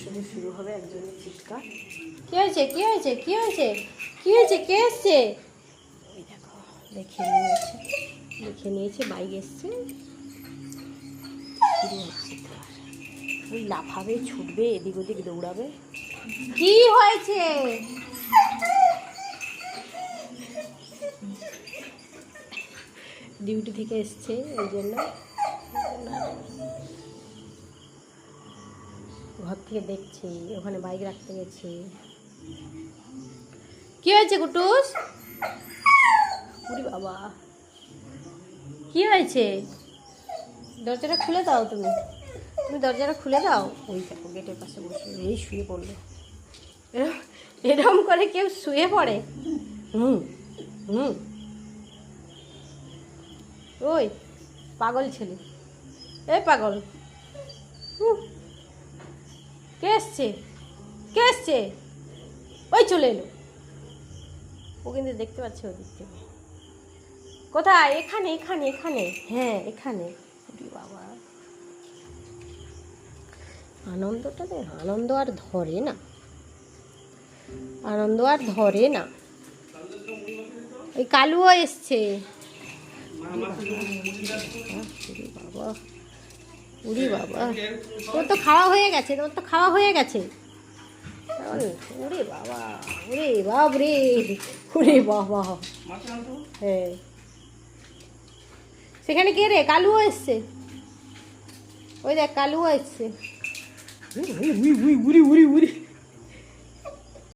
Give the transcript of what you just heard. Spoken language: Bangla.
শুধু শুরু হবে একজনের চিৎকার। কি হয়েছে কি হয়েছে কি হয়েছে কি হয়েছে, কে এসছে? ওই দেখো দেখে নিয়েছে বাইক এসছে, শুরু হচ্ছে। ওই লাফাবে, ছুটবে, এদিক ওদিক দৌড়াবে। কি হয়েছে? ডিউটি থেকে এসছে ওই জন্য ঘর থেকে দেখছি, ওখানে বাইক রাখতে গেছি। কি হয়েছে কুটুস? ওরে বাবা, কি হয়েছে? দরজাটা খুলে দাও, তুমি দরজাটা খুলে দাও। ওই দেখো গেটের পাশে বসে এই শুয়ে পড়লো। এরকম করে কেউ শুয়ে পড়ে? হুম হুম ওই পাগল ছেলে, এই পাগল, কে এসছে কে এসছে? ওই চলে এলো, ও কিন্তু দেখতে পাচ্ছে ওদিক থেকে। কোথায়? এখানে এখানে এখানে। হ্যাঁ এখানে। বাবা, আনন্দটা আনন্দ আর ধরে না, আনন্দ আর ধরে না। ওই কালুও এসছে। বাবা, উরি বাবা, তোর তো খাওয়া হয়ে গেছে, তোর তো খাওয়া হয়ে গেছে। ওরে বাবা, ওরে বাপ রে, ওরে বাবা। হ্যাঁ, সেখানে কে রে? কালুও এসছে, ওই দেখ কালুও এসছে। উরি উরি উরি উরি